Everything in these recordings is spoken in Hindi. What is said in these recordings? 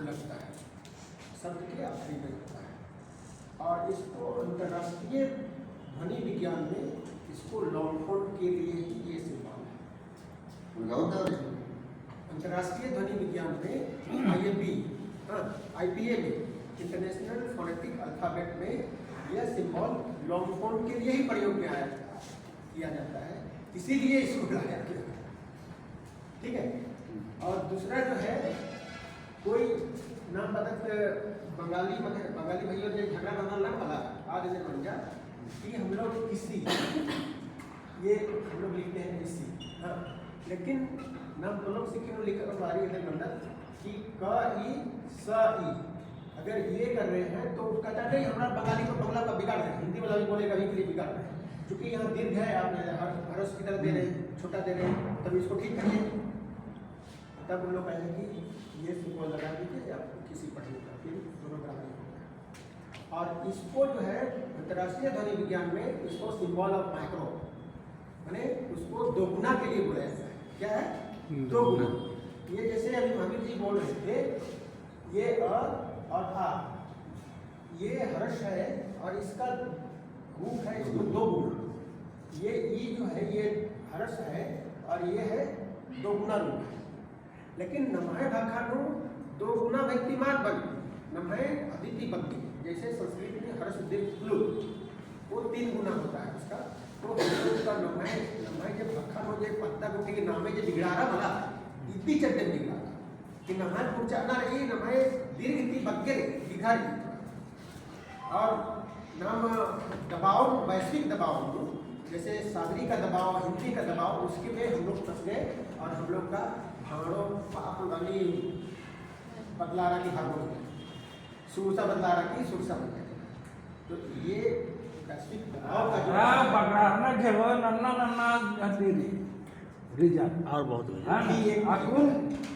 लगता है, शब्द के आखिरी में लगता है। और इसको अंतर्राष्ट्रीय ध्वनि विज्ञान में इसको लॉन्ग फोल्ड के लिए ही ये सिंबल है। अंतर्राष्ट्रीय ध्वनि विज्ञान में IPA में इंटरनेशनल फोनेटिक अल्फाबेट में यह सिंबल लॉन्ग फोल्ड के लिए ही प्रयोग किया जाता है, इसीलिए इसको लाया गया। ठीक है। और दूसरा जो है, कोई नाम बदल बंगाली भैया जो झगड़ा बना लग वाला आज ने बन जा कि हम लोग इसी ये हम लोग लिखते हैं इसी, हाँ, लेकिन नाम तो लोग सीखे लिखकर बारी इधर बंदा कि क ई स ई, अगर ये कर रहे हैं तो कहता नहीं हमारा बंगाली को बंगला का बिगाड़ रहे हैं, हिंदी वाला भी बोलेगा भी के लिए बिगाड़ रहे हैं, क्योंकि यहाँ दीर्घ है, आप हरस की तरह दे रहे हैं, छोटा दे रहे हैं, तब इसको ठीक करिए। तब उन लोग कहेंगे कि ये सिंबल लगा दीजिए आप किसी पढ़ने का, फिर दोनों बराबर हो गया। और इसको जो है अंतर्राष्ट्रीय ध्वनि विज्ञान में इसको सिंबल ऑफ माइक्रो, माने उसको दोगुना के लिए बोला जाता है। क्या है? दोगुना। ये जैसे अभी महावीर जी बोल रहे थे, ये अ और आ, ये हर्ष है और इसका रूप है इसको दो गुना, ये ई जो है ये हर्ष है और ये है दो गुना रूप है। लेकिन नमः भाखानु दो गुना व्यक्तिमान बन, नमः अदिति बंदी, जैसे संस्कृत में हर्ष दीर्घ वो 3 गुना होता है उसका, तो उसका नमः जब भाखानु जो पत्ता गोटी के नामे जो बिगड़ारा भला इतनी चलते बिगड़ा कि नमः उच्चारना रही, नमः दीर्घ इतनी बग्गे बिघारी। और नाम दबाव, वैश्विक दबाव, जैसे सागरी का दबाव, हिंदी का दबाव, उसके में हम लोग फंस गए और हम लोग का भाड़ों पाप वाली बदलारा की भागों में सुरसा बदलारा की सुरसा बन गए। तो ये वैश्विक दबाव का और बहुत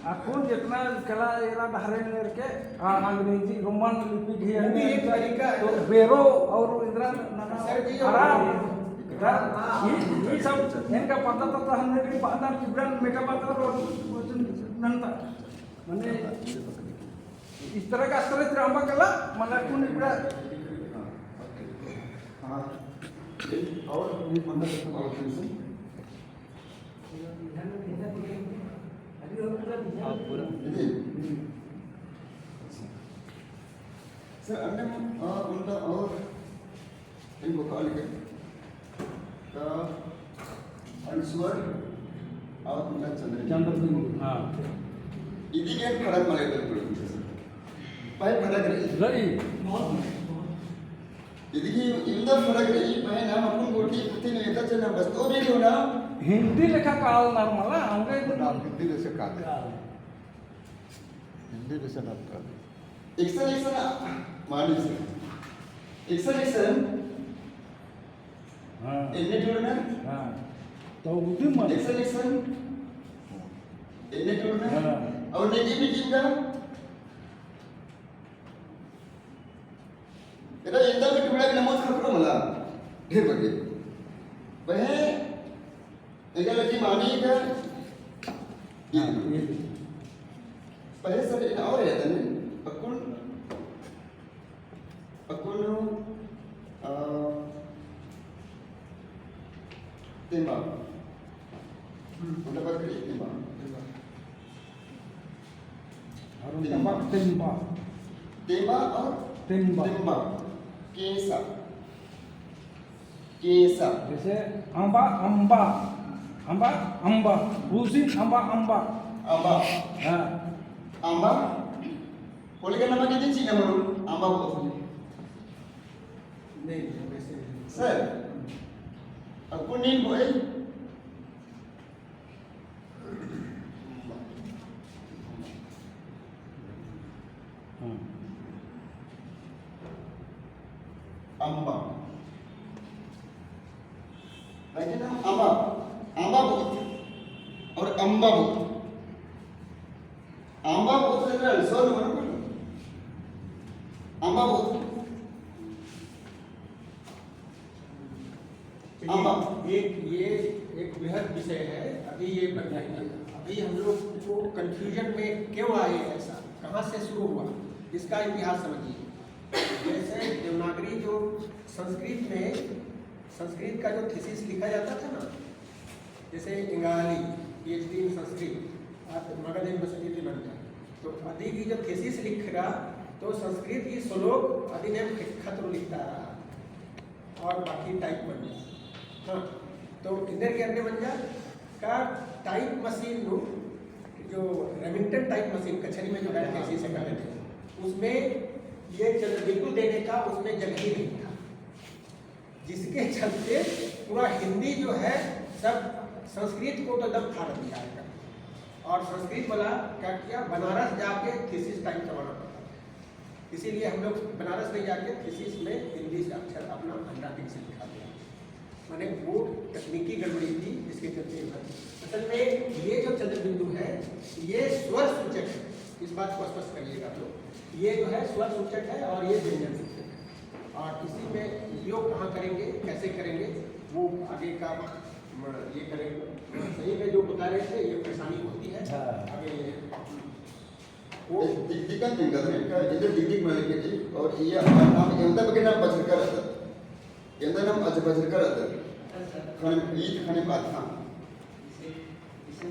अकुन जितना कला एरा धारे लेके अंग्रेजी रोमन लिपि भी है, तो बेरो और इधर ये सब इनका पता तो हमने भी पता किब्रान मेका पता और नंता माने इस तरह का स्तर रामा कला माने कुन इब्रा और सर अन्य उनका और इनको कहा लिखे अनुस्वर और उनका चंद्र हाँ इदी के फरक मारे तो पाए फरक रही इदी की इंदा फरक रही पाए नाम अपन गोटी पुती ने येता चना बस तो भी हो ना हिंदी लेखा काल नॉर्मल अंग्रेजी हिंदी जैसे काल हिंदी जैसे नाम काल एक्शन मान लीजिए एक्शन हाँ इन्हें जोड़ना हाँ तो उसी में एक्शन इन्हें जोड़ना और नेगेटिव का इधर इंदा में टुकड़ा के नमोद खपरो मला ढेर बगे वह इधर लगी मानी का पहले सब इन और है तने अकुल तेमा उनका बात करिए तेमा और तेमा केसा जैसे अंबा अंबा अंबा अंबा उसी अंबा अंबा आंबा हाँ आंबा बोले क्या nama kita cik nama lu आंबा बोल नहीं वैसे सर aku nih boy आंबा lagi nama आंबा आंबा बोल और अम्बा बोल आंबा बोल से ना सोल मन को आंबा बोल आंबा एक बृहद विषय है, अभी ये बताइए, अभी हम लोग को कंफ्यूजन में क्यों आए ऐसा कहाँ से शुरू हुआ, इसका इतिहास समझिए। जैसे देवनागरी जो संस्कृत में, संस्कृत का जो थीसिस लिखा जाता था ना, जैसे इंगाली PhD इन संस्कृत मगध यूनिवर्सिटी लंदन, तो आदि की जो थीसिस लिख रहा तो संस्कृत की श्लोक अधिनियम खत्र लिखता रहा और बाकी टाइप बन गया। हाँ, तो इधर के अन्य बन जा का टाइप मशीन जो रेमिंगटन टाइप मशीन कचहरी में जो है थीसिस से करते थे, उसमें ये चंद्रबिंदु देने का उसमें जगह ही नहीं था, जिसके चलते पूरा हिंदी जो है सब संस्कृत को तो एकदम फाड़ दिया है। और संस्कृत वाला क्या किया, बनारस जाके थीसिस टाइप करवाना पड़ता था, इसीलिए हम लोग बनारस में जाके थीसिस में हिंदी से अक्षर अपना हैंडराइटिंग से लिखा दिया। मैंने वो तकनीकी गड़बड़ी थी जिसके चलते असल में ये जो चंद्रबिंदु है ये स्वर सूचक है, इस बात को स्पष्ट करिएगा लोग, ये जो है स्वर सूचक है और ये व्यंजन सूचक है। और इसी में उपयोग कहाँ करेंगे, कैसे करेंगे, वो आगे का ये करेंगे। सही में जो बता रहे थे ये परेशानी होती है आगे वो दिक्कत नहीं कर रहे का इधर डिग्री में लेके जी। और ये नाम यंदा बके नाम बजरकर रहता, यंदा नाम अज बजरकर रहता खाने ईद खाने बात था। इसे